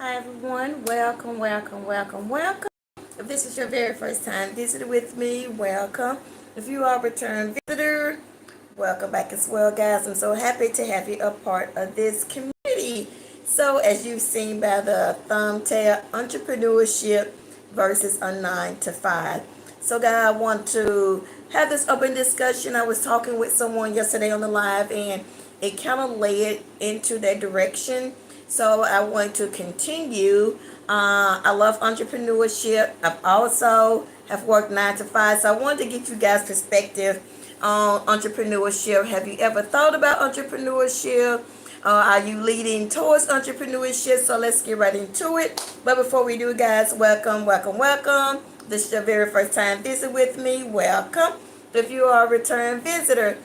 Hi everyone, welcome. If this is your very first time visiting with me, welcome. If you are a return visitor, welcome back as well, guys. I'm so happy to have you a part of this community. So, as you've seen by the thumbtail, entrepreneurship versus a 9 to 5. So, guys, I want to have this open discussion. I was talking with someone yesterday on the live, and it kind of led into that direction. So, I want to continue. I love entrepreneurship. I've also have worked 9 to 5. So, I wanted to get you guys perspective on entrepreneurship. Have you ever thought about entrepreneurship? Are you leading towards entrepreneurship? So let's get right into it. But before we do, guys, welcome. This is your very first time visit with me. Welcome. If you are a return visitor,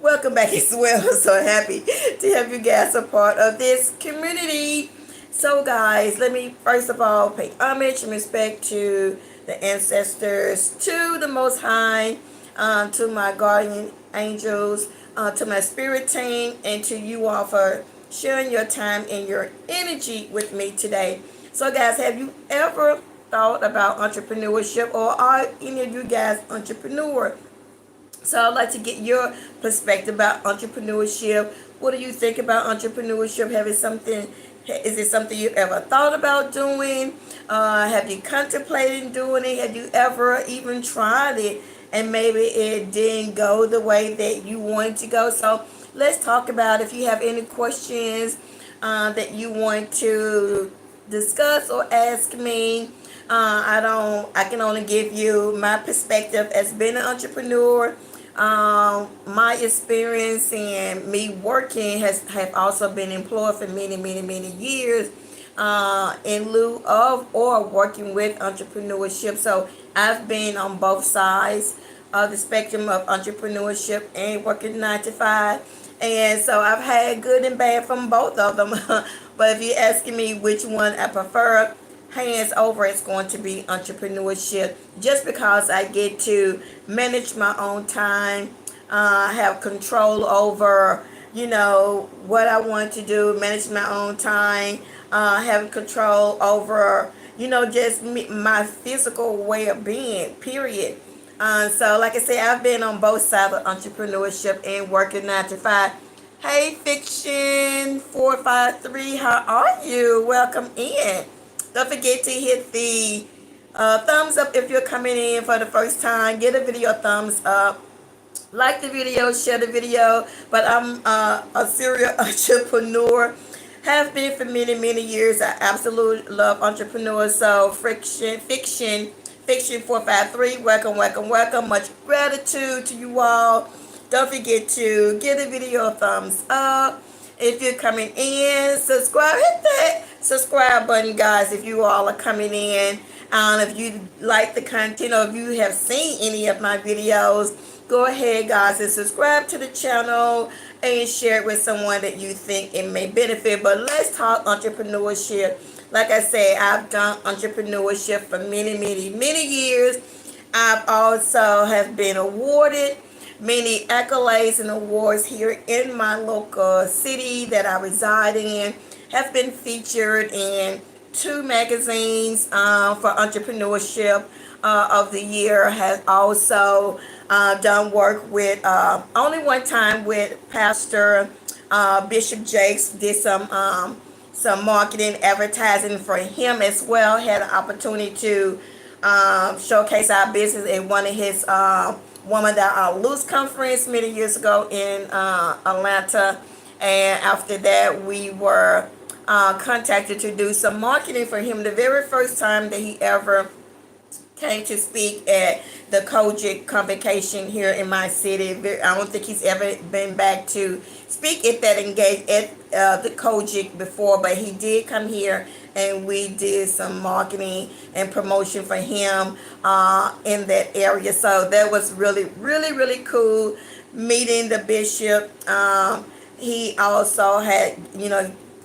welcome back as well. So happy to have you guys a part of this community. So, guys, let me first of all pay homage and respect to the ancestors, to the Most High, to my guardian angels, to my spirit team, and to you all for sharing your time and your energy with me today. So, guys, have you ever thought about entrepreneurship, or are any of you guys entrepreneur? So I'd like to get your perspective about entrepreneurship. What do you think about entrepreneurship? Is it something you ever thought about doing? Have you contemplated doing it? Have you ever even tried it and maybe it didn't go the way that you wanted to go? So let's talk about if you have any questions that you want to discuss or ask me. I can only give you my perspective as being an entrepreneur. My experience and me working have also been employed for many years in lieu of or working with entrepreneurship. So I've been on both sides of the spectrum of entrepreneurship and working 9 to 5. And so I've had good and bad from both of them. But if you're asking me which one I prefer, hands over, it's going to be entrepreneurship, just because I get to manage my own time, have control over what I want to do, manage my own time, having control over just my physical way of being, period. So like I said, I've been on both sides of entrepreneurship and working 9 to 5. Hey, Fiction 453, how are you? Welcome in. Don't forget to hit the thumbs up if you're coming in for the first time. Get a video thumbs up. Like the video, share the video. But I'm a serial entrepreneur. Have been for many years. I absolutely love entrepreneurs. So Fiction 453. Welcome. Much gratitude to you all. Don't forget to give the video a thumbs up. If you're coming in, subscribe. Hit that subscribe button, guys, if you all are coming in. If you like the content or if you have seen any of my videos, go ahead, guys, and subscribe to the channel and share it with someone that you think it may benefit. But let's talk entrepreneurship. Like I said, I've done entrepreneurship for many years. I've also have been awarded many accolades and awards here in my local city that I reside in. Have been featured in 2 magazines for entrepreneurship of the year. Has also done work with only one time with Pastor Bishop Jakes. Did some marketing advertising for him as well. Had an opportunity to showcase our business in one of his Woman That I Lose conference many years ago in Atlanta. And after that, we were contacted to do some marketing for him. The very first time that he ever came to speak at the Kojic convocation here in my city. I don't think he's ever been back to speak at that engage at the Kojic before, but he did come here and we did some marketing and promotion for him in that area. So that was really cool meeting the bishop. He also had,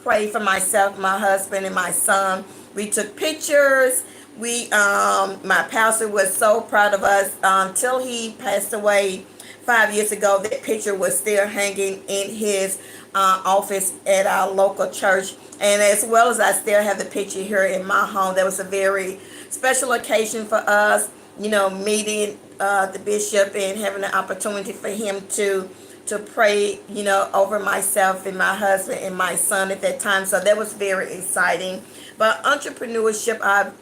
prayed for myself, my husband, and my son. We took pictures. My pastor was so proud of us until he passed away 5 years ago, that picture was still hanging in his office at our local church. And as well as I still have the picture here in my home. That was a very special occasion for us, meeting the bishop and having the opportunity for him to pray, over myself and my husband and my son at that time. So that was very exciting. But entrepreneurship, I've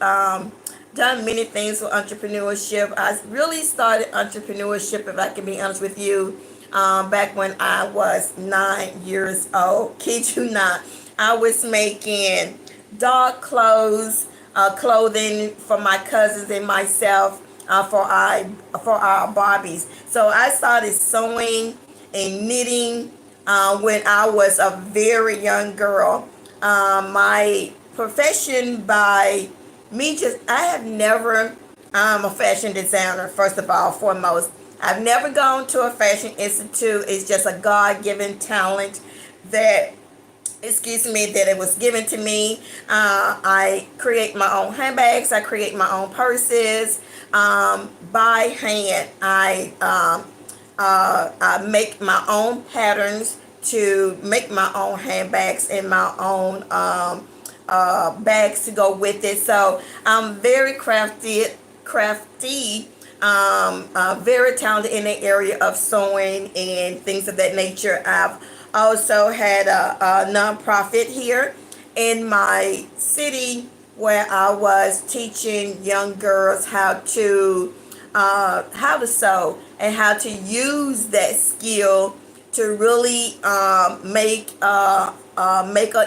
done many things with entrepreneurship. I really started entrepreneurship, if I can be honest with you, back when I was 9 years old. Kid you not. I was making dog clothing for my cousins and myself, for our Barbies. So I started sewing and knitting when I was a very young girl. My profession, by me, just I have never. I'm a fashion designer, first of all, foremost. I've never gone to a fashion institute. It's just a God-given talent that, that it was given to me. I create my own handbags. I create my own purses by hand. I make my own patterns to make my own handbags and my own bags to go with it. So I'm very crafty, very talented in the area of sewing and things of that nature. I've also had a nonprofit here in my city where I was teaching young girls how to sew and how to use that skill to really make an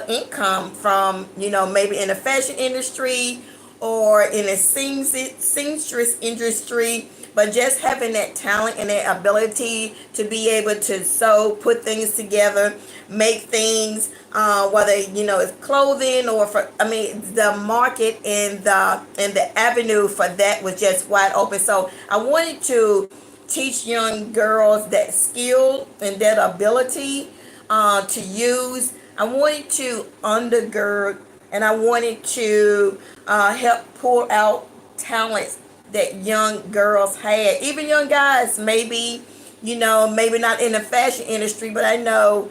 income from, maybe in the fashion industry or in the seamstress industry. But just having that talent and that ability to be able to sew, put things together, make things, whether it's clothing or the market and the avenue for that was just wide open. So I wanted to teach young girls that skill and that ability to use. I wanted to undergird and I wanted to help pull out talents that young girls had, even young guys, maybe maybe not in the fashion industry, but I know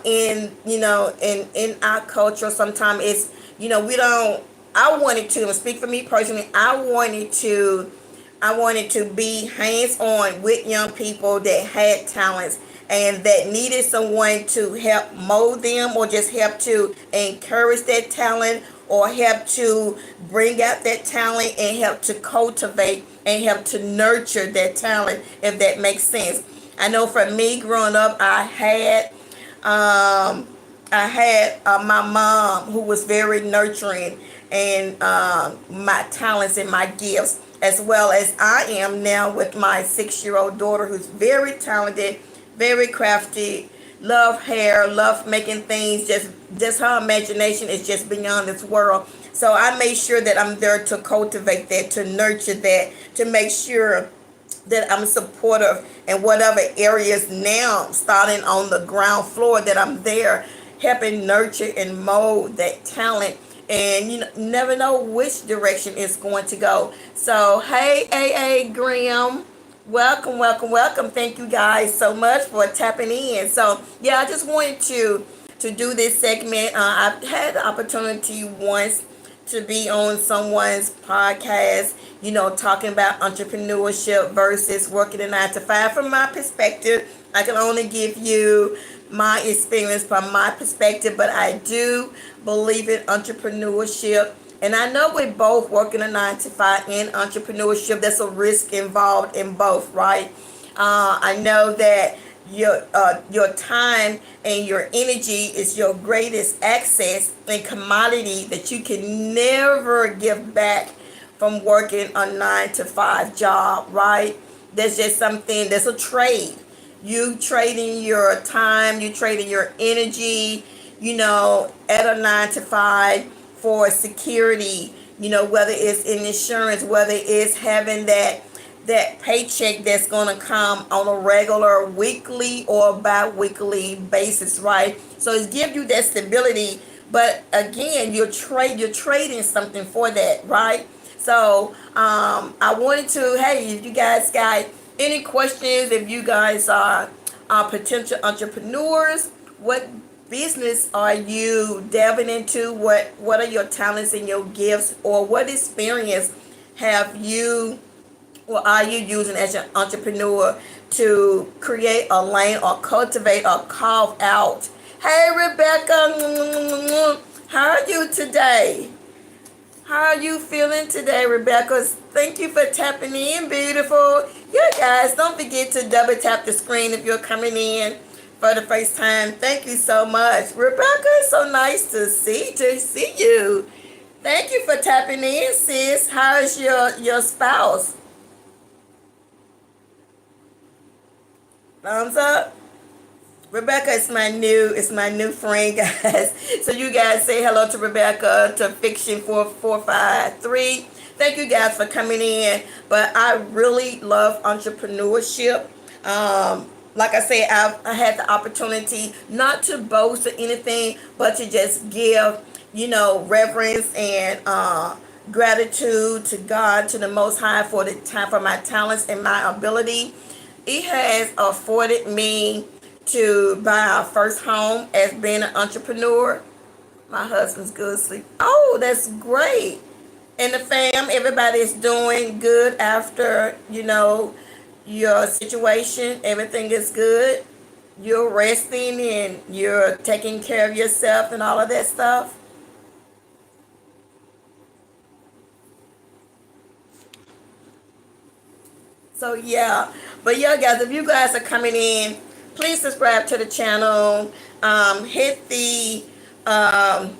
in our culture sometimes it's we don't. I wanted to speak for me personally. I wanted to be hands on with young people that had talents and that needed someone to help mold them or just help to encourage that talent or help to bring out that talent and help to cultivate and help to nurture that talent, if that makes sense. I know for me growing up, my mom who was very nurturing and my talents and my gifts, as well as I am now with my 6-year-old daughter who's very talented, very crafty, love hair, love making things, just her imagination is just beyond this world. So I made sure that I'm there to cultivate that, to nurture that, to make sure that I'm supportive in whatever areas now, starting on the ground floor, that I'm there helping nurture and mold that talent. And you never know which direction it's going to go. So, hey, A.A. Graham, welcome, welcome, welcome. Thank you guys so much for tapping in. So, yeah, I just wanted to do this segment. I've had the opportunity once to be on someone's podcast, talking about entrepreneurship versus working a 9 to 5. From my perspective, I can only give you my experience from my perspective, but I do believe in entrepreneurship. And I know we're both working a 9 to 5 in entrepreneurship. There's a risk involved in both, right? I know that your time and your energy is your greatest access and commodity that you can never give back from working a 9 to 5 job, right? There's just something, there's a trade. You trading your time, you trading your energy, at a 9 to 5 for security, whether it's in insurance, whether it's having that paycheck that's going to come on a regular weekly or bi-weekly basis, right? So it gives you that stability, but again, you're trading something for that, right? So I wanted to, hey, if you guys got Any questions? If you guys are potential entrepreneurs, what business are you delving into? What are your talents and your gifts, or what experience have you or are you using as an entrepreneur to create a lane or cultivate or carve out? Hey, Rebecca, how are you today? How are you feeling today, Rebecca? Thank you for tapping in, beautiful. Yeah, guys, don't forget to double tap the screen if you're coming in for the first time. Thank you so much. Rebecca, it's so nice to see you. Thank you for tapping in, sis. How is your spouse? Thumbs up. Rebecca is my new friend, guys. So you guys say hello to Rebecca, to Fiction 4453. Thank you guys for coming in. But I really love entrepreneurship. Like I said, I had the opportunity not to boast or anything, but to just give, reverence and gratitude to God, to the Most High, for the time, for my talents and my ability. It has afforded me to buy our first home as being an entrepreneur. My husband's good sleep. Oh, that's great. And the fam, everybody is doing good after, your situation. Everything is good. You're resting and you're taking care of yourself and all of that stuff. So yeah, but yeah, guys, if you guys are coming in, please subscribe to the channel. Hit um,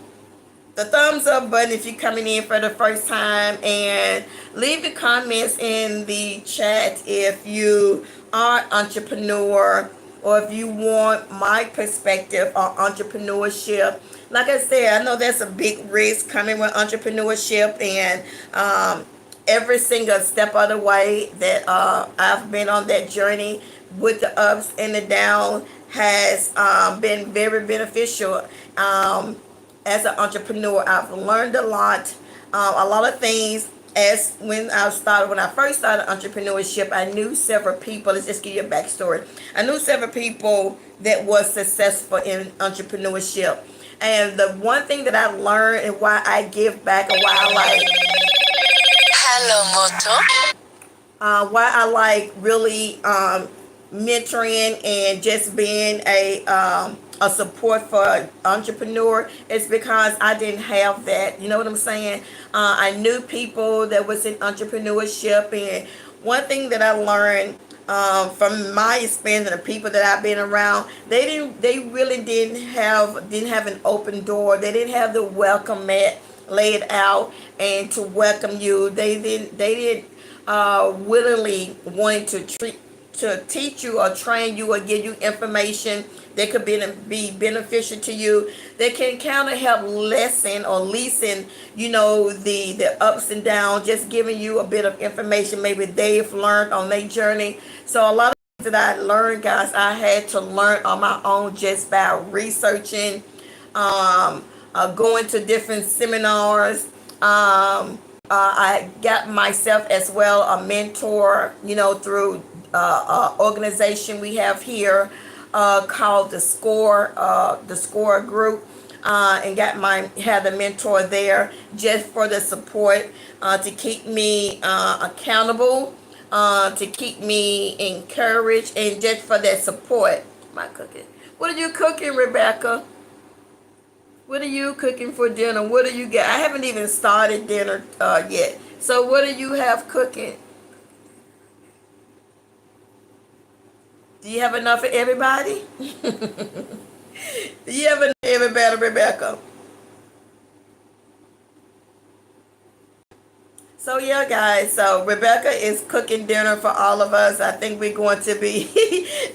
the thumbs up button if you're coming in for the first time, and leave your comments in the chat if you are entrepreneur or if you want my perspective on entrepreneurship. Like I said, I know there's a big risk coming with entrepreneurship, and every single step of the way that I've been on that journey with the ups and the downs has been very beneficial. As an entrepreneur, I've learned a lot of things. As when I first started entrepreneurship, I knew several people. Let's just give you a backstory. I knew several people that was successful in entrepreneurship, and the one thing that I learned and why I give back, and why I like Hello, Moto. Why I like really mentoring and just being a support for entrepreneur is because I didn't have that. You know what I'm saying? I knew people that was in entrepreneurship, and one thing that I learned from my experience and the people that I've been around, they really didn't have an open door. They didn't have the welcome mat laid out and to welcome you. They didn't willingly want to teach you or train you or give you information that could be beneficial to you. They can kind of help lessen or lessen, the ups and downs, just giving you a bit of information maybe they've learned on their journey. So a lot of things that I learned, guys, I had to learn on my own just by researching, going to different seminars. I got myself as well a mentor, through organization we have here called the Score Group, and had a mentor there just for the support, to keep me accountable, to keep me encouraged, and just for that support. My cooking. What are you cooking, Rebecca? What are you cooking for dinner? What do you get? I haven't even started dinner yet. So what do you have cooking? Do you have enough for everybody? Do you have enough for everybody, Rebecca? So yeah, guys. So Rebecca is cooking dinner for all of us. I think we're going to be.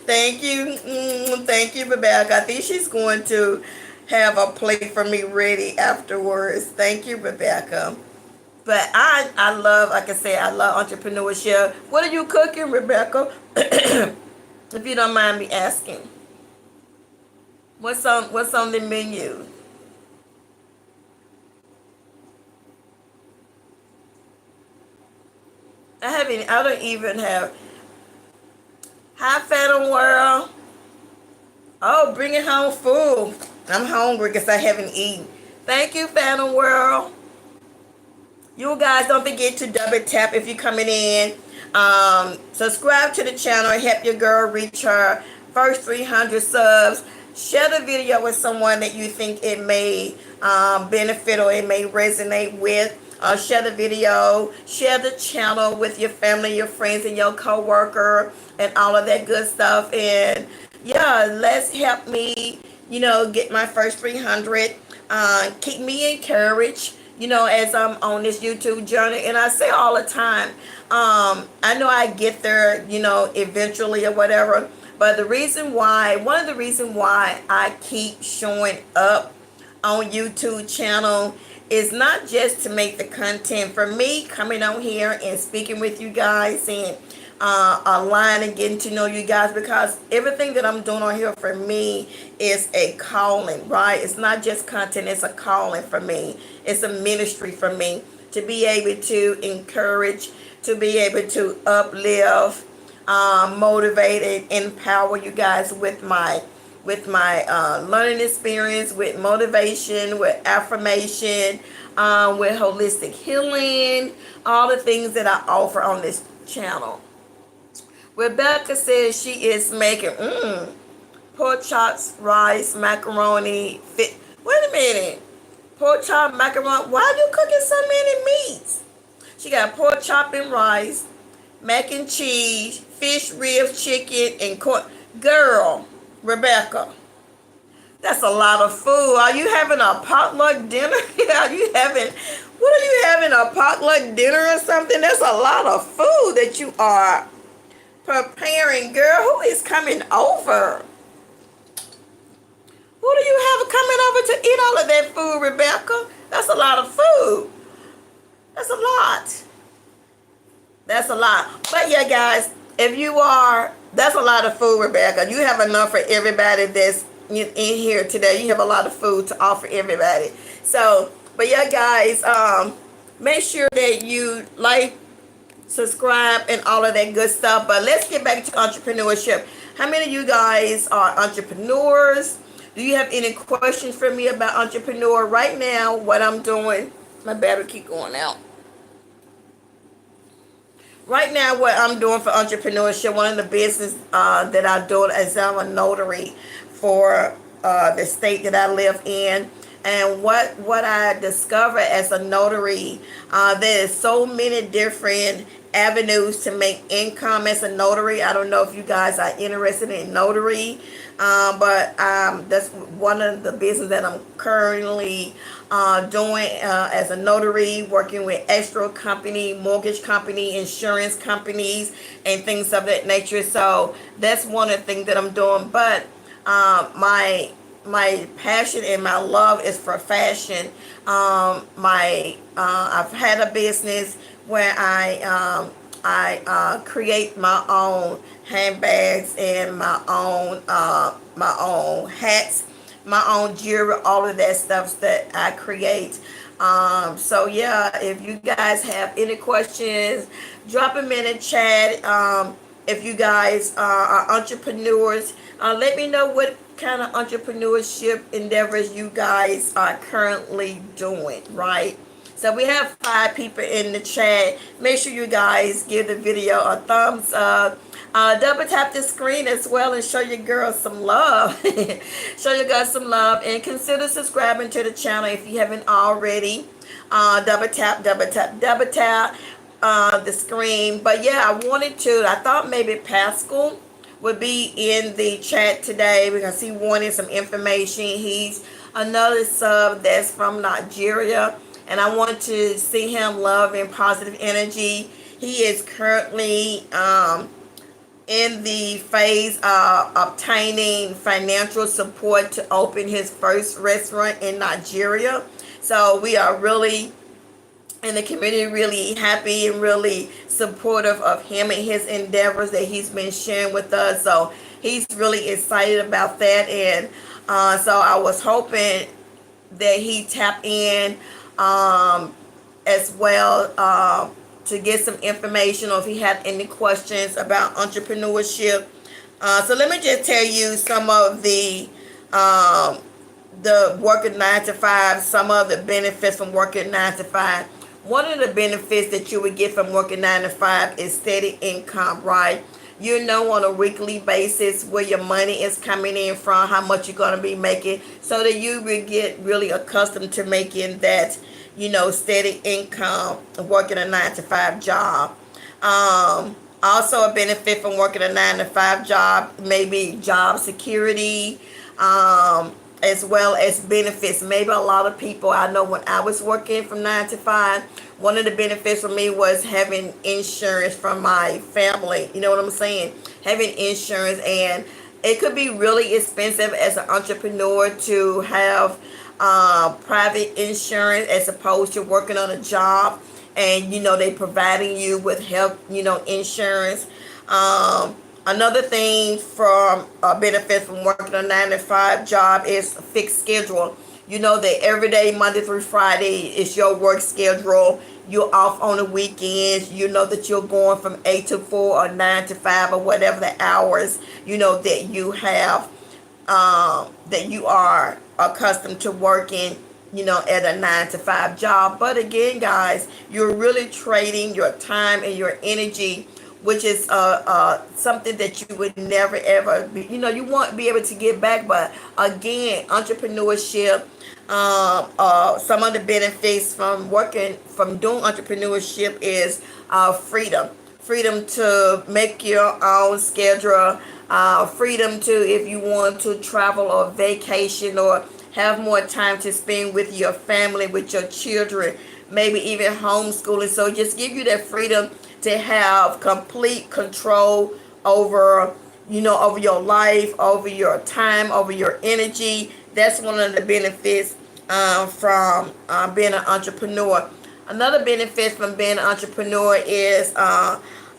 Thank you, Rebecca. I think she's going to have a plate for me ready afterwards. Thank you, Rebecca. But I love, like I said, I love entrepreneurship. What are you cooking, Rebecca? If you don't mind me asking, what's on the menu? I don't even have. Hi, Phantom World. Oh, bringing home food. I'm hungry because I haven't eaten. Thank you, Phantom World. You guys don't forget to double tap if you're coming in. Subscribe to the channel and help your girl reach her first 300 subs. Share the video with someone that you think it may benefit or it may resonate with. Share the video, share the channel with your family, your friends, and your co-worker, and all of that good stuff. And yeah, let's help me, get my first 300. Keep me encouraged, as I'm on this YouTube journey. And I say all the time, I know I get there, eventually or whatever. But one of the reasons why I keep showing up on YouTube channel is not just to make the content. For me, coming on here and speaking with you guys and online and getting to know you guys, because everything that I'm doing on here for me is a calling, right? It's not just content, it's a calling for me. It's a ministry for me to be able to encourage, to be able to uplift, motivate and empower you guys with my learning experience, with motivation, with affirmation, with holistic healing, all the things that I offer on this channel. Rebecca says she is making pork chops, rice, macaroni. Wait a minute. Pork chop, macaroni. Why are you cooking so many meats? She got pork chop and rice, mac and cheese, fish ribs, chicken, and corn. Girl, Rebecca, that's a lot of food. Are you having a potluck dinner? Are you having a potluck dinner or something? That's a lot of food that you are preparing. Girl, who is coming over? Who do you have coming over to eat all of that food, Rebecca? That's a lot of food. That's a lot. That's a lot. But yeah, guys, that's a lot of food, Rebecca. You have enough for everybody that's in here today. You have a lot of food to offer everybody. So, but yeah, guys, make sure that you like, subscribe, and all of that good stuff. But let's get back to entrepreneurship. How many of you guys are entrepreneurs? Do you have any questions for me about entrepreneur? Right now, what I'm doing, my battery keep going out. Right now, what I'm doing for entrepreneurship, one of the business that I do is I'm a notary for the state that I live in. And what I discovered as a notary, there's so many different avenues to make income as a notary. I don't know if you guys are interested in notary, but that's one of the business that I'm currently doing as a notary, working with escrow company, mortgage company, insurance companies, and things of that nature. So that's one of the things that I'm doing. But my passion and my love is for fashion. I've had a business where I create my own handbags and my own hats, my own jewelry, all of that stuff that I create. So yeah, if you guys have any questions, drop them in the chat. If you guys are entrepreneurs, let me know what kind of entrepreneurship endeavors you guys are currently doing, right? So we have 5 people in the chat. Make sure you guys give the video a thumbs up. Double tap the screen as well and show your girls some love. Show your girls some love, and consider subscribing to the channel if you haven't already. Double tap the screen. But yeah, I thought maybe Pascal would be in the chat today because he wanted some information. He's another sub that's from Nigeria, and I want to see him love and positive energy. He is currently in the phase of obtaining financial support to open his first restaurant in Nigeria. So we are really in the community really happy and really supportive of him and his endeavors that he's been sharing with us. So he's really excited about that. And so I was hoping that he tap in as well to get some information, or if he had any questions about entrepreneurship. So let me just tell you some of um, the working 9 to 5, some of the benefits from working 9 to 5. One of the benefits that you would get from working 9 to 5 is steady income, right? You know on a weekly basis where your money is coming in from, how much you're going to be making, so that you will get really accustomed to making that, steady income working a 9 to 5 job. Also, a benefit from working a 9 to 5 job, maybe job security, as well as benefits. Maybe a lot of people, I know when I was working from 9 to 5, one of the benefits for me was having insurance from my family. You know what I'm saying? Having insurance, and it could be really expensive as an entrepreneur to have private insurance as opposed to working on a job, and they providing you with health insurance. Another thing from benefit from working a 9 to 5 job is a fixed schedule. You know that every day, Monday through Friday, is your work schedule. You're off on the weekends. You know that you're going from 8 to 4 or 9 to 5 or whatever the hours that you have, that you are accustomed to working, at a 9 to 5 job. But again, guys, you're really trading your time and your energy, which is something that you would never ever be, you won't be able to get back. But again, entrepreneurship, some of the benefits from doing entrepreneurship is freedom to make your own schedule, freedom to, if you want to travel or vacation or have more time to spend with your family, with your children, maybe even homeschooling. So just give you that freedom to have complete control over, over your life, over your time, over your energy. That's one of the benefits from being an entrepreneur. Another benefit from being an entrepreneur is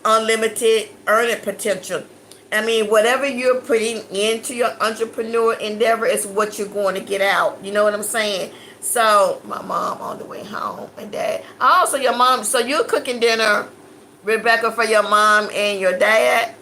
unlimited earning potential. I mean, whatever you're putting into your entrepreneur endeavor is what you're going to get out. You know what I'm saying? So, my mom on the way home and dad. Also, your mom. So, you're cooking dinner, Rebecca, for your mom and your dad.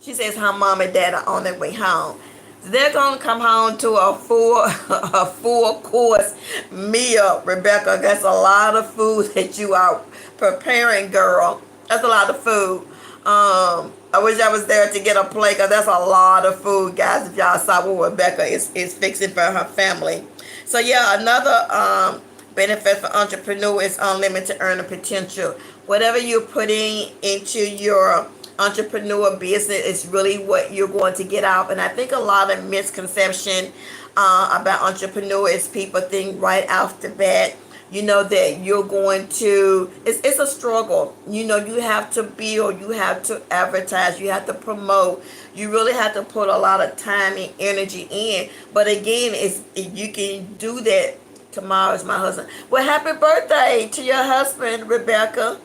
She says her mom and dad are on their way home. So they're going to come home to a full course meal, Rebecca. That's a lot of food that you are preparing, girl. That's a lot of food. I wish I was there to get a plate, because that's a lot of food, guys, if y'all saw what Rebecca is fixing for her family. So yeah, another benefit for entrepreneur is unlimited earning potential. Whatever you're putting into your entrepreneur business is really what you're going to get out. And I think a lot of misconception about entrepreneur is people think right off the bat, that you're going to, it's a struggle. You have to build, you have to advertise, you have to promote, you really have to put a lot of time and energy in. But again, you can do that. Tomorrow is my husband. Well, happy birthday to your husband, Rebecca.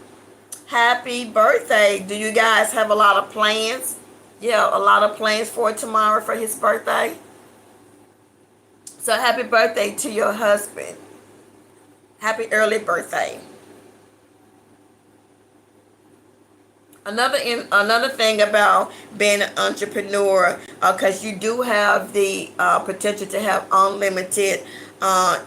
Happy birthday. Do you guys have a lot of plans? Yeah, a lot of plans for tomorrow for his birthday. So happy birthday to your husband. Happy early birthday. Another thing about being an entrepreneur, because you do have the potential to have unlimited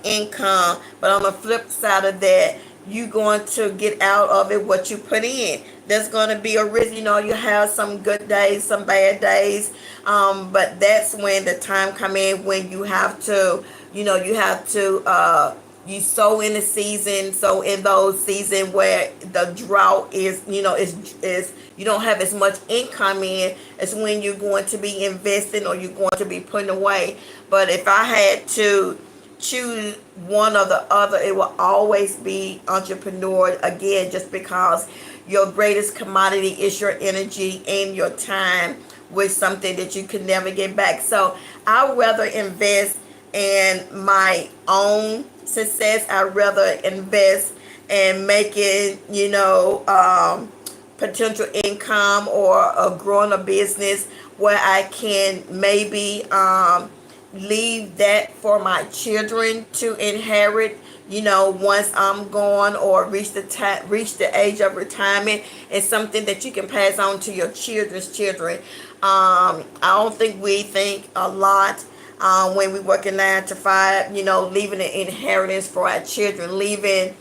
income, but on the flip side of that, you're going to get out of it what you put in. There's going to be a risk. You have some good days, some bad days, but that's when the time come in when you have to, you sow in the season. So in those seasons where the drought is, is you don't have as much income in, as when you're going to be investing or you're going to be putting away. But if I had to choose one or the other, it will always be entrepreneur, again, just because your greatest commodity is your energy and your time, with something that you could never get back. So I'd rather invest in my own success. I'd rather invest in making, potential income or growing a business where I can maybe leave that for my children to inherit, once I'm gone or reach the age of retirement. It's something that you can pass on to your children's children. I don't think we think a lot when we work in 9 to 5, leaving an inheritance for our children, leaving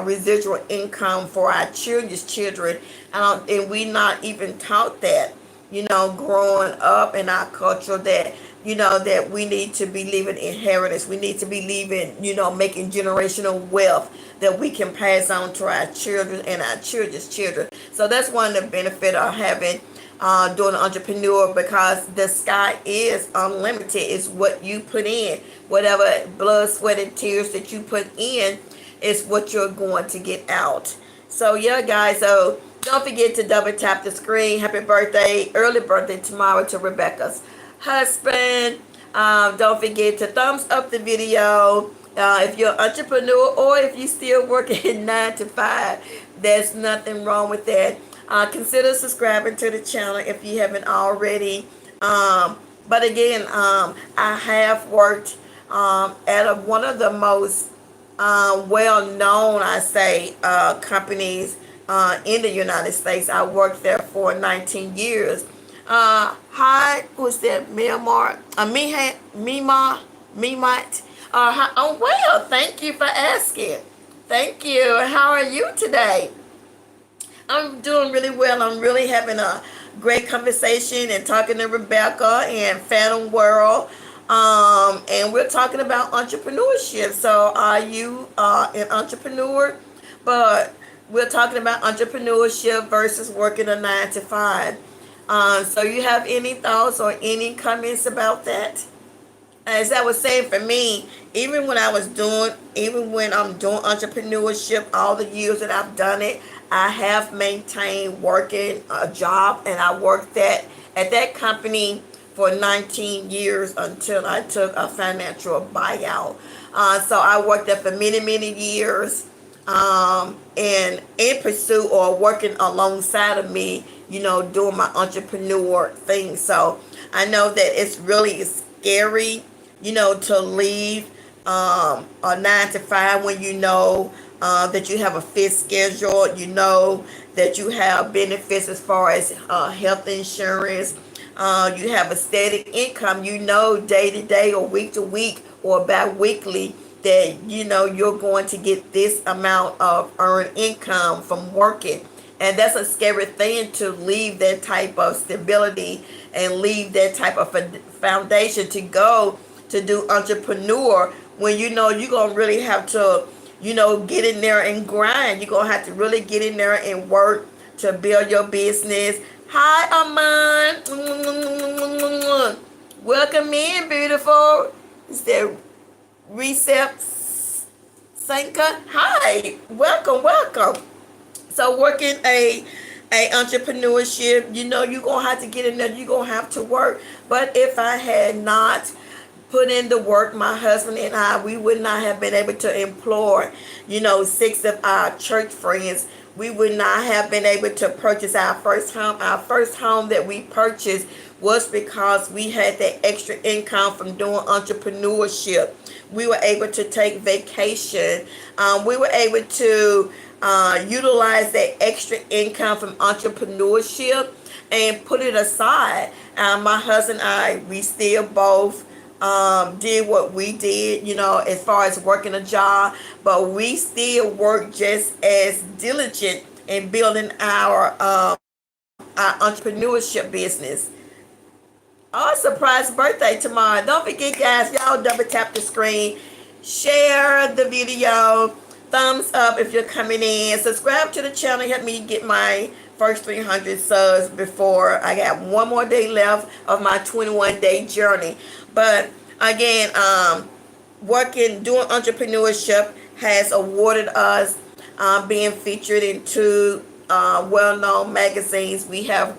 residual income for our children's children. And we not even taught that, growing up in our culture, that that we need to be leaving inheritance. We need to be leaving, making generational wealth that we can pass on to our children and our children's children. So that's one of the benefits of having doing an entrepreneur, because the sky is unlimited. It's what you put in. Whatever blood, sweat, and tears that you put in is what you're going to get out. So yeah, guys. So don't forget to double tap the screen. Happy birthday, early birthday tomorrow to Rebecca's husband. Don't forget to thumbs up the video. If you're an entrepreneur or if you're still working 9 to 5, there's nothing wrong with that. Consider subscribing to the channel if you haven't already. But again, I have worked at one of the most well-known, I say, companies in the United States. I worked there for 19 years. Hi, who's that? Myanmar? Mimat. Oh, well, thank you for asking. Thank you. How are you today? I'm doing really well. I'm really having a great conversation and talking to Rebecca and Phantom World. And we're talking about entrepreneurship. So are you an entrepreneur? But we're talking about entrepreneurship versus working a 9 to 5. So you have any thoughts or any comments about that? As I was saying, for me, even when I'm doing entrepreneurship, all the years that I've done it, I have maintained working a job, and I worked at that company for 19 years until I took a financial buyout. So I worked there for many, many years, and in pursuit or working alongside of me, doing my entrepreneur thing. So I know that it's really scary, to leave a 9 to 5 when that you have a fixed schedule, that you have benefits as far as health insurance, you have a steady income, day to day or week to week or bi-weekly, that you're going to get this amount of earned income from working. And that's a scary thing, to leave that type of stability and leave that type of foundation to go to do entrepreneur, when you're going to really have to get in there and grind. You're going to have to really get in there and work to build your business. Hi, Aman. Welcome in, beautiful. Is that Recep Sanka? Hi. Welcome. So working a entrepreneurship, you're going to have to get in there. You're going to have to work. But if I had not put in the work, my husband and I, we would not have been able to employ, 6 of our church friends. We would not have been able to purchase our first home. Our first home that we purchased was because we had that extra income from doing entrepreneurship. We were able to take vacation. We were able to utilize that extra income from entrepreneurship and put it aside. My husband and I, we still both did what we did, as far as working a job, but we still work just as diligent in building our entrepreneurship business. Oh, surprise birthday tomorrow. Don't forget, guys, y'all double tap the screen, share the video, thumbs up if you're coming in, subscribe to the channel, help me get my first 300 subs before I got one more day left of my 21-day journey. But again, doing entrepreneurship has awarded us being featured in 2 well-known magazines. We have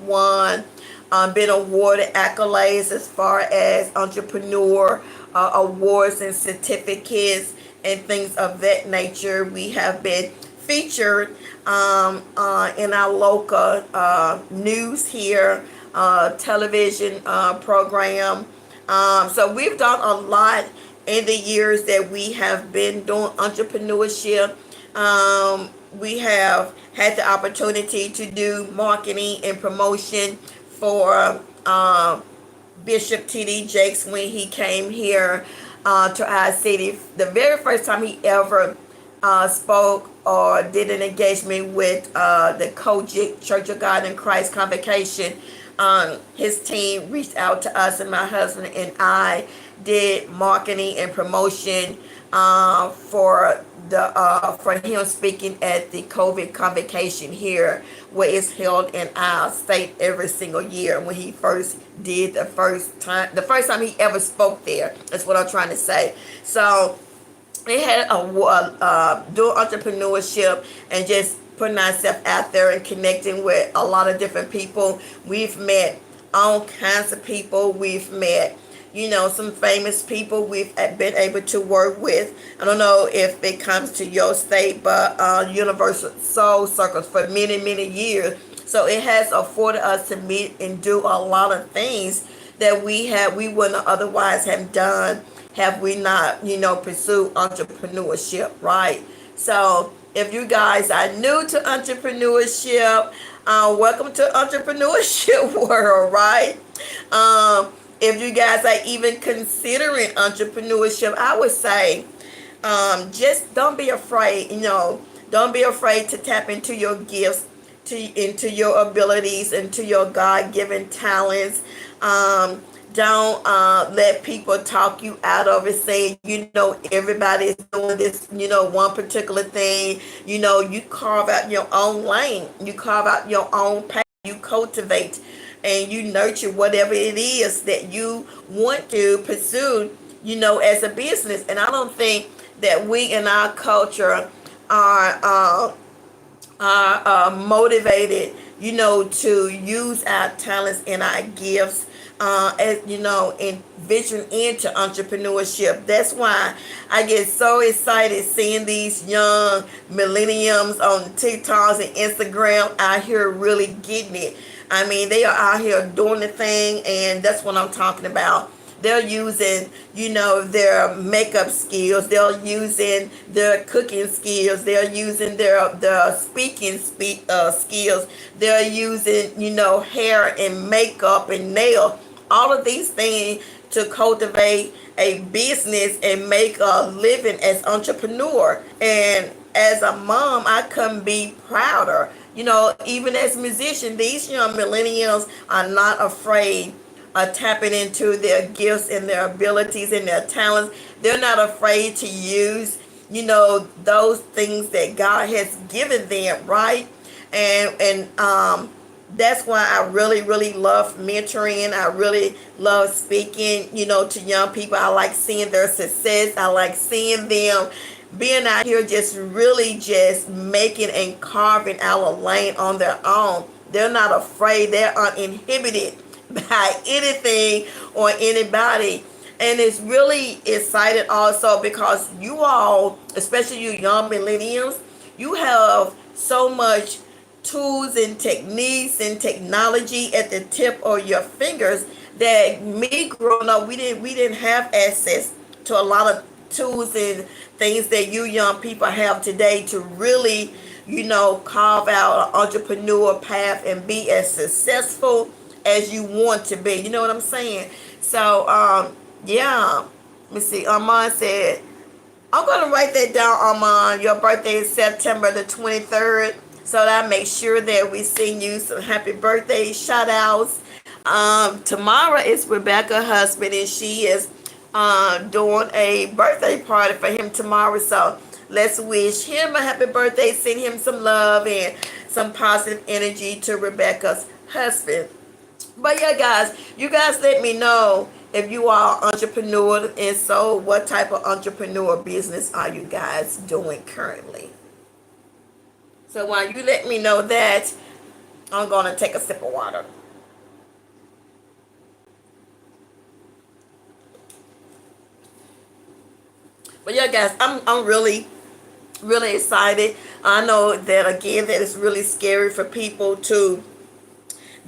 been awarded accolades as far as entrepreneur awards and certificates and things of that nature. We have been featured in our local news here, television program. So we've done a lot in the years that we have been doing entrepreneurship. We have had the opportunity to do marketing and promotion for Bishop T.D. Jakes when he came here to our city. The very first time he ever spoke or did an engagement with the Kojic Church of God in Christ Convocation, his team reached out to us, and my husband and I did marketing and promotion for him speaking at the COVID convocation here, where it's held in our state every single year. When he first did the first time he ever spoke there, that's what I'm trying to say. So they had dual entrepreneurship and just putting ourselves out there and connecting with a lot of different people. We've met all kinds of people. We've met, some famous people we've been able to work with. I don't know if it comes to your state, but Universal Soul Circles for many, many years. So it has afforded us to meet and do a lot of things that we wouldn't otherwise have done have we not, pursued entrepreneurship, right? So if you guys are new to entrepreneurship, welcome to entrepreneurship world, right? If you guys are even considering entrepreneurship, I would say, just don't be afraid, don't be afraid to tap into your gifts, into your abilities, into your God-given talents. Don't let people talk you out of it, saying, everybody is doing this, one particular thing. You carve out your own lane. You carve out your own path. You cultivate and you nurture whatever it is that you want to pursue, as a business. And I don't think that we in our culture are motivated, to use our talents and our gifts, as envision into entrepreneurship. That's why I get so excited seeing these young millenniums on TikToks and Instagram out here really getting it. I mean, they are out here doing the thing, and that's what I'm talking about. They're using, their makeup skills. They're using their cooking skills. They're using their speaking skills. They're using, hair and makeup and nail. All of these things to cultivate a business and make a living as entrepreneur. And as a mom, I couldn't be prouder. Even as musicians, these young millennials are not afraid tapping into their gifts and their abilities and their talents. They're not afraid to use, those things that God has given them, right? And that's why I really, really love mentoring. I really love speaking, to young people. I like seeing their success. I like seeing them being out here just really just making and carving out a lane on their own. They're not afraid. They're uninhibited by anything or anybody. And it's really excited also because you all, especially you young millennials, you have so much tools and techniques and technology at the tip of your fingers that me growing up, we didn't have access to a lot of tools and things that you young people have today to really, carve out an entrepreneur path and be as successful as you want to be. You know what I'm saying? So, yeah. Let me see. Armand said, I'm going to write that down, Armand. Your birthday is September the 23rd. So that I make sure that we send you some happy birthday shout outs. Tomorrow is Rebecca's husband, and she is doing a birthday party for him tomorrow. So let's wish him a happy birthday. Send him some love and some positive energy to Rebecca's husband. But yeah, guys, you guys let me know if you are an entrepreneur, and so what type of entrepreneur business are you guys doing currently? So while you let me know that, I'm going to take a sip of water. But yeah, guys, I'm really, really excited. I know that, again, that it's really scary for people to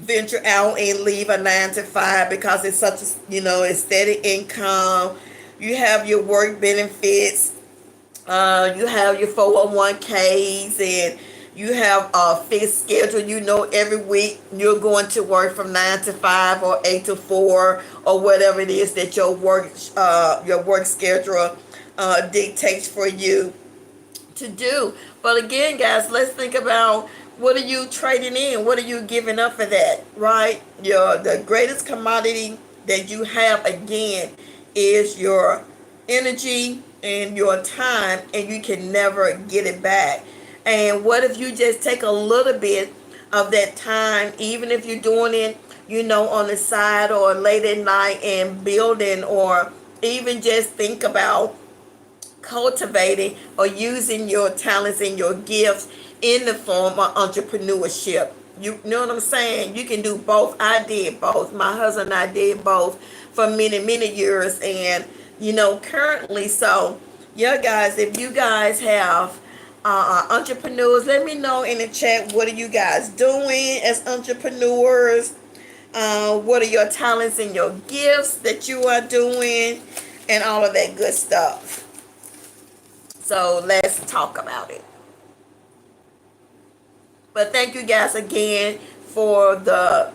venture out and leave a 9 to 5 because it's such a, it's steady income. You have your work benefits, you have your 401ks, and you have a fixed schedule. Every week you're going to work from 9 to 5 or 8 to 4 or whatever it is that your work schedule dictates for you to do. But again, guys, let's think about, what are you trading in? What are you giving up for that, right? The greatest commodity that you have, again, is your energy and your time, and you can never get it back. And what if you just take a little bit of that time, even if you're doing it, on the side or late at night, and building, or even just think about cultivating or using your talents and your gifts in the form of entrepreneurship. You know what I'm saying? You can do both. I did both. My husband and I did both for many, many years, and currently. So yeah, guys, if you guys have entrepreneurs, let me know in the chat, what are you guys doing as entrepreneurs? What are your talents and your gifts that you are doing, and all of that good stuff. So let's talk about it. But thank you guys again for the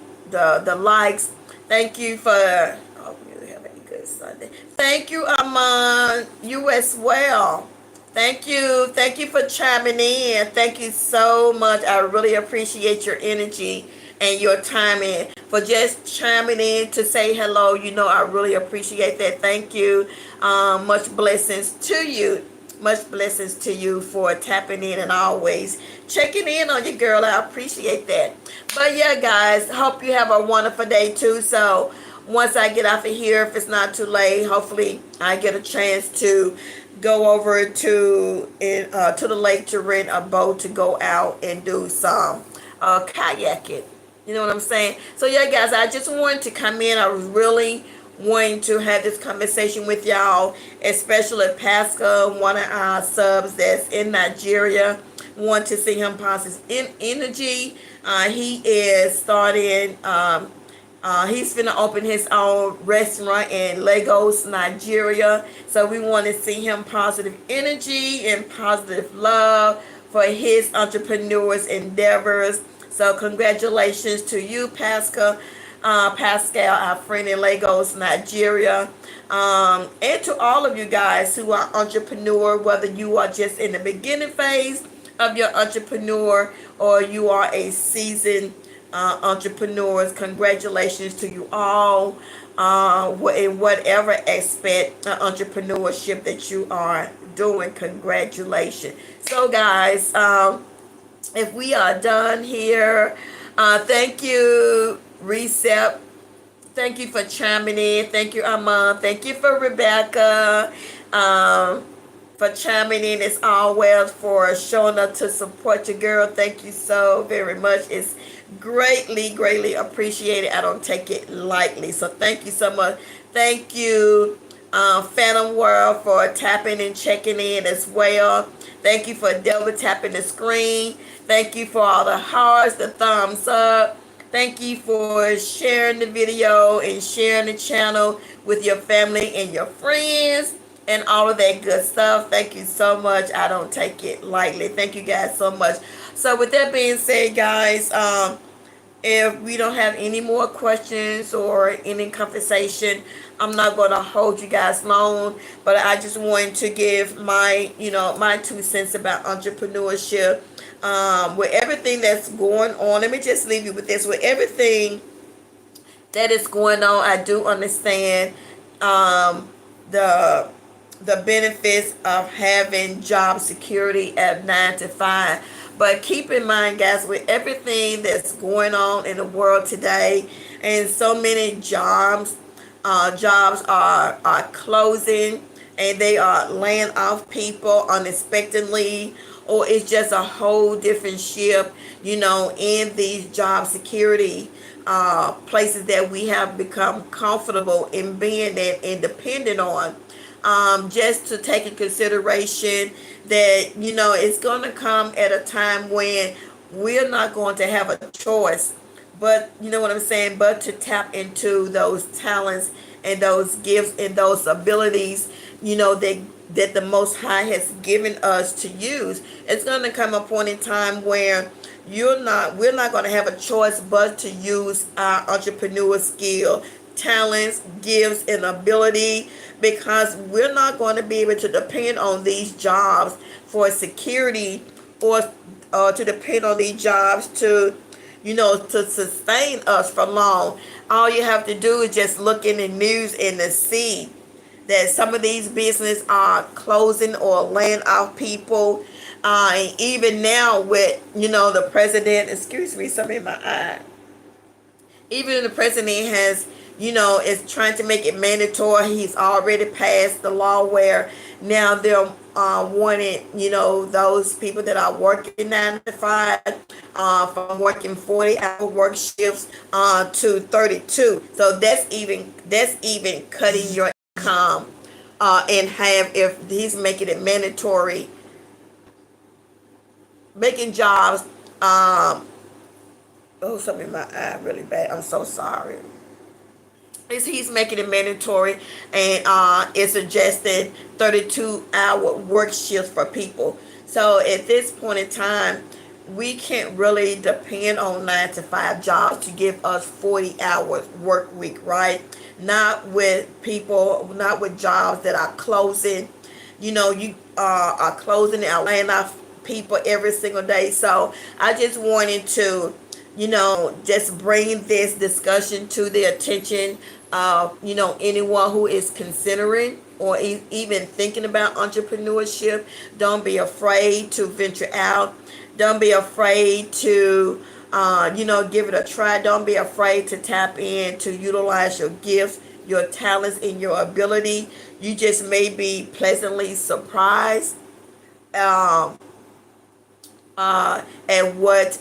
likes. Thank you for, you have a good Sunday. Thank you, Amon. You as well. Thank you. Thank you for chiming in. Thank you so much. I really appreciate your energy and your time, in for just chiming in to say hello. I really appreciate that. Thank you. Much blessings to you. Much blessings to you for tapping in and always checking in on your girl. I appreciate that. But yeah, guys, hope you have a wonderful day too. So once I get off of here, if it's not too late, hopefully I get a chance to go over to the lake to rent a boat to go out and do some kayaking. You know what I'm saying? So yeah, guys, I just wanted to come in. I was really wanting to have this conversation with y'all, especially Pascal, one of our subs that's in Nigeria. Want to see him pass his energy. He is starting, he's finna open his own restaurant in Lagos, Nigeria. So we want to see him positive energy and positive love for his entrepreneurs endeavors. So congratulations to you, Pascal. Our friend in Lagos, Nigeria, and to all of you guys who are entrepreneur, whether you are just in the beginning phase of your entrepreneur or you are a seasoned entrepreneurs. Congratulations to you all in whatever aspect of entrepreneurship that you are doing. Congratulations. So guys, if we are done here, thank you, Recep. Thank you for chiming in. Thank you, Amon. Thank you for Rebecca. For chiming in as always, for showing up to support your girl. Thank you so very much. It's greatly, greatly appreciated. I don't take it lightly. So thank you so much. Thank you, Phantom World, for tapping and checking in as well. Thank you for double tapping the screen. Thank you for all the hearts, the thumbs up. Thank you for sharing the video and sharing the channel with your family and your friends and all of that good stuff. Thank you so much. I don't take it lightly. Thank you guys so much. So with that being said, guys, if we don't have any more questions or any conversation, I'm not going to hold you guys long, but I just wanted to give my, my 2 cents about entrepreneurship. With everything that's going on, let me just leave you with this. With everything that is going on, I do understand the benefits of having job security at 9 to 5. But keep in mind, guys, with everything that's going on in the world today, and so many jobs are closing, and they are laying off people unexpectedly, or it's just a whole different shift, in these job security places that we have become comfortable in being that independent on. Just to take in consideration that, it's going to come at a time when we're not going to have a choice but you know what I'm saying, but to tap into those talents and those gifts and those abilities, that the Most High has given us to use. It's going to come a point in time where we're not going to have a choice but to use our entrepreneur skill, talents, gifts, and ability, because we're not going to be able to depend on these jobs for security, or to depend on these jobs to sustain us for long. All you have to do is just look in the news and to see that some of these businesses are closing or laying off people. And even now with, the president, excuse me, something in my eye. Even the president has, is trying to make it mandatory. He's already passed the law where now they're wanting, those people that are working 9 to 5, from working 40-hour work shifts to 32. So that's even cutting your income in half if he's making it mandatory, making jobs. Oh, something in my eye really bad. I'm so sorry. He's making it mandatory, and it's suggested 32-hour work shifts for people. So at this point in time, we can't really depend on 9 to 5 jobs to give us 40 hours work week, right? Not with people, not with jobs that are closing. You are closing and laying off people every single day. So I just wanted to just bring this discussion to the attention of, anyone who is considering or even thinking about entrepreneurship. Don't be afraid to venture out. Don't be afraid to, give it a try. Don't be afraid to tap in, to utilize your gifts, your talents, and your ability. You just may be pleasantly surprised and what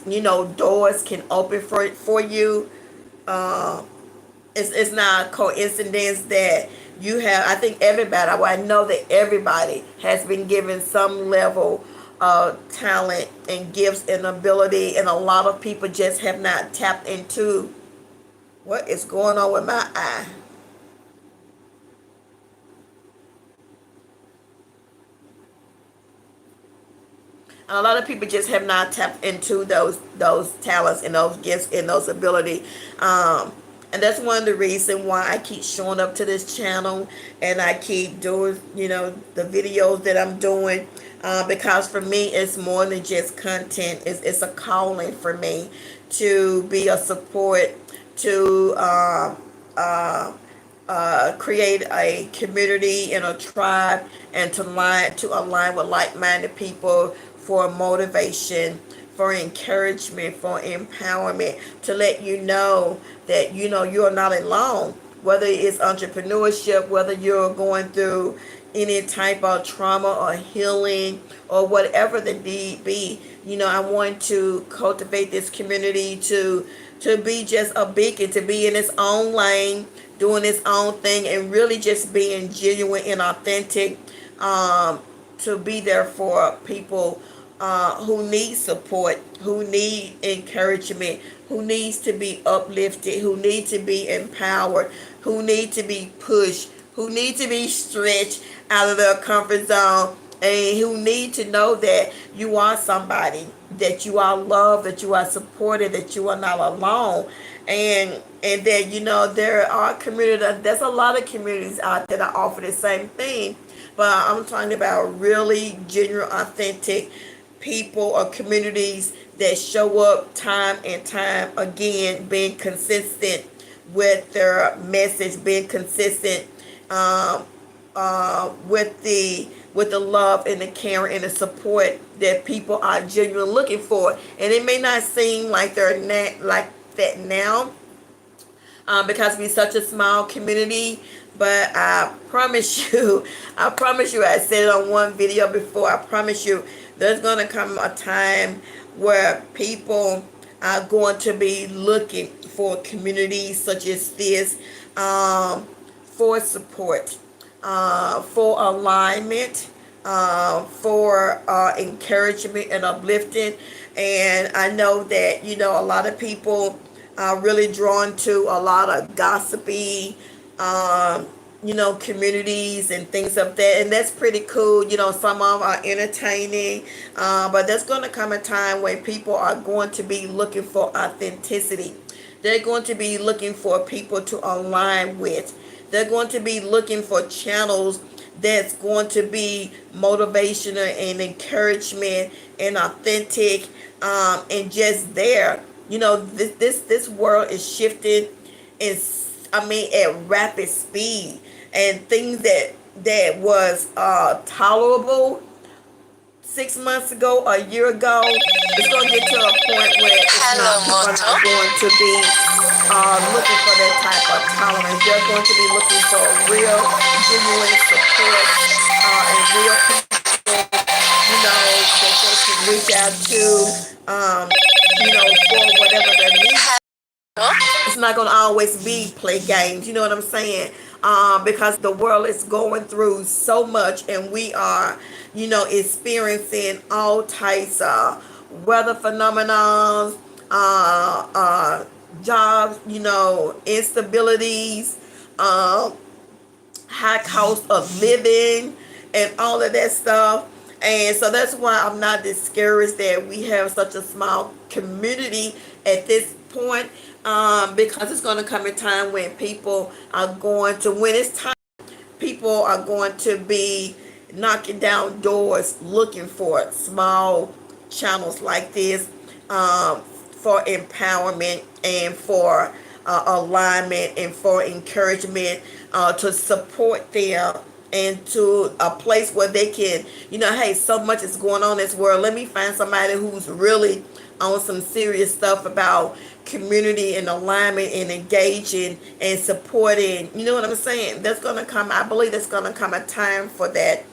doors can open for you. It's not a coincidence that you have. I think everybody. Well, I know that everybody has been given some level of talent and gifts and ability, and a lot of people just have not tapped into what is going on with my eye. And a lot of people just have not tapped into those talents and those gifts and those ability. And that's one of the reasons why I keep showing up to this channel and I keep doing, the videos that I'm doing. Because for me, it's more than just content. It's a calling for me to be a support, to create a community and a tribe, and to align with like-minded people for motivation, for encouragement, for empowerment, to let you know that you're not alone. Whether it's entrepreneurship, whether you're going through any type of trauma or healing or whatever the need be, I want to cultivate this community to be just a beacon, to be in its own lane, doing its own thing, and really just being genuine and authentic, to be there for people who need support, who need encouragement, who needs to be uplifted, who need to be empowered, who need to be pushed, who need to be stretched out of their comfort zone, and who need to know that you are somebody, that you are loved, that you are supported, that you are not alone, and that there are communities. There's a lot of communities out there that offer the same thing, but I'm talking about really genuine, authentic people or communities that show up time and time again, being consistent with their message, being consistent with the love and the care and the support that people are genuinely looking for. And it may not seem like they're not like that now, because we're such a small community. But I promise you, I said it on one video before, I promise you, there's going to come a time where people are going to be looking for communities such as this, for support, for alignment, for encouragement and uplifting. And I know that, a lot of people really drawn to a lot of gossipy, um, communities and things of that, and that's pretty cool. Some of them are entertaining, but there's going to come a time when people are going to be looking for authenticity. They're going to be looking for people to align with. They're going to be looking for channels that's going to be motivational and encouragement and authentic, and just there. This world is shifting in, at rapid speed, and things that was tolerable 6 months ago, a year ago, it's going to get to a point where people are not going to be looking for that type of tolerance. They're going to be looking for real, genuine support, and real people, that they can reach out to, for whatever their needs. It's not going to always be play games. You know what I'm saying? Because the world is going through so much, and we are, experiencing all types of weather phenomena, jobs, instabilities, high cost of living, and all of that stuff. And so that's why I'm not discouraged that we have such a small community at this point, because it's going to come a time when people are going to, when it's time, people are going to be knocking down doors looking for small channels like this, for empowerment and for alignment and for encouragement, to support them, and to a place where they can, hey, so much is going on in this world. Let me find somebody who's really on some serious stuff about community and alignment and engaging and supporting. You know what I'm saying? That's going to come, I believe there's going to come a time for that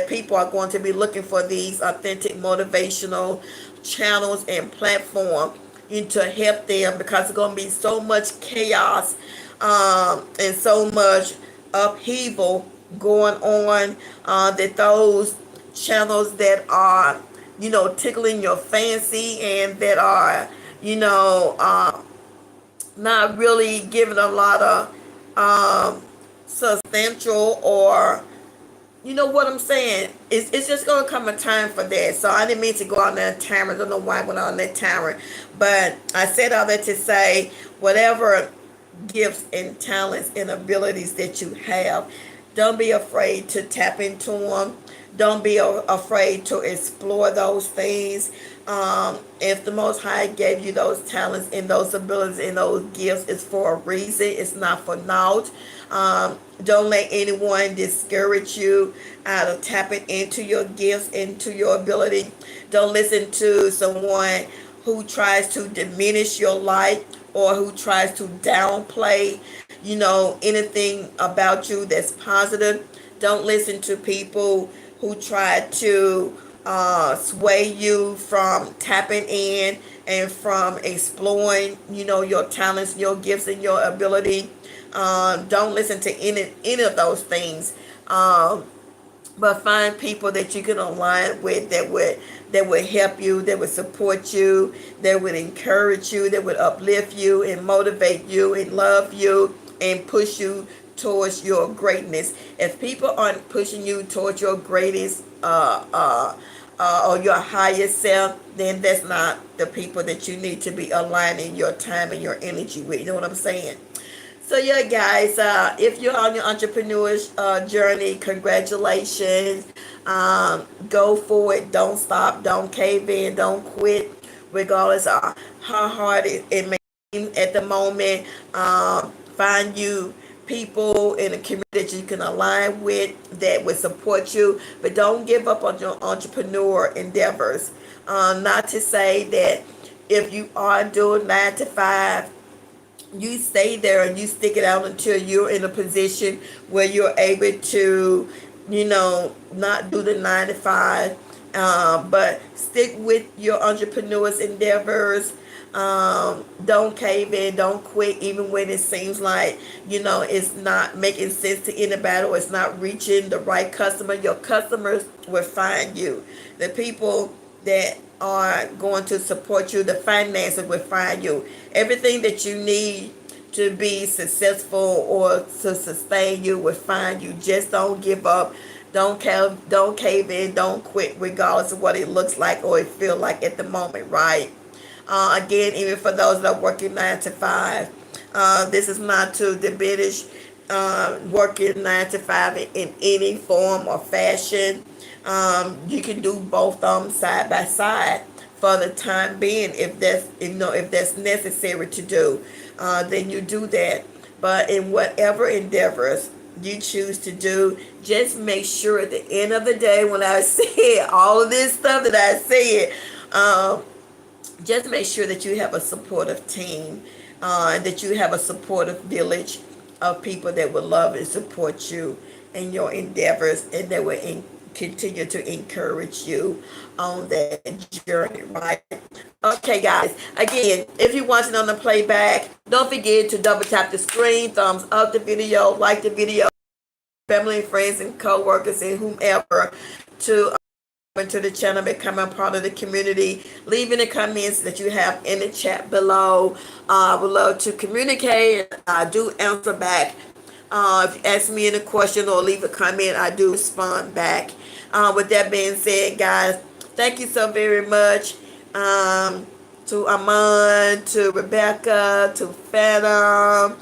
people are going to be looking for these authentic motivational channels and platforms, to help them, because there's going to be so much chaos, and so much upheaval going on, that those channels that are, tickling your fancy, and that are, not really giving a lot of substantial, or you know what I'm saying? It's just going to come a time for that. So I didn't mean to go on that timer. I don't know why I went on that timer. But I said all that to say, whatever gifts and talents and abilities that you have, don't be afraid to tap into them. Don't be afraid to explore those things. If the Most High gave you those talents and those abilities and those gifts, it's for a reason. It's not for naught. Don't let anyone discourage you out of tapping into your gifts, into your ability. Don't listen to someone who tries to diminish your light, or who tries to downplay, anything about you that's positive. Don't listen to people who try to sway you from tapping in and from exploring, your talents, your gifts, and your ability. Don't listen to any of those things. But find people that you can align with, that would help you, that would support you, that would encourage you, that would uplift you and motivate you and love you and push you towards your greatness. If people aren't pushing you towards your greatest, or your highest self, then that's not the people that you need to be aligning your time and your energy with. You know what I'm saying? So yeah, guys, if you're on your entrepreneur's journey, congratulations. Go for it. Don't stop. Don't cave in. Don't quit, regardless of how hard it may seem at the moment. Find you people in a community that you can align with, that will support you, but don't give up on your entrepreneur endeavors. Not to say that if you are doing 9 to 5, you stay there and you stick it out until you're in a position where you're able to, not do the 9 to 5, but stick with your entrepreneur's endeavors. Don't cave in, don't quit, even when it seems like, it's not making sense to anybody, or it's not reaching the right customer. Your customers will find you. The people that are going to support you. The finances will find you. Everything that you need to be successful or to sustain you will find you. Just don't give up. Don't cave in. Don't quit, regardless of what it looks like or it feel like at the moment, right? Again, even for those that are working 9 to 5, this is not to diminish working 9 to 5 in any form or fashion. You can do both of them side by side for the time being, if that's if that's necessary to do, then you do that. But in whatever endeavors you choose to do, just make sure at the end of the day, when I said all of this stuff that I said, just make sure that you have a supportive team, that you have a supportive village of people that will love and support you in your endeavors, and that will continue to encourage you on that journey, right? Okay, guys. Again, if you're watching on the playback, don't forget to double tap the screen, thumbs up the video, like the video, family, friends, and co-workers, and whomever to into the channel, become a part of the community. Leave any comments that you have in the chat below. I would love to communicate. I do answer back. If you ask me any question or leave a comment, I do respond back. With that being said, guys, thank you so very much. To Amon, to Rebecca, to Phantom,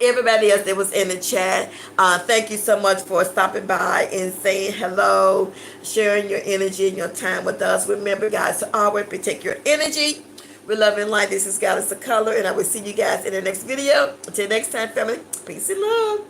everybody else that was in the chat. Thank you so much for stopping by and saying hello, sharing your energy and your time with us. Remember, guys, to always protect your energy. We love and light. This is Goddess of Color, and I will see you guys in the next video. Until next time, family, peace and love.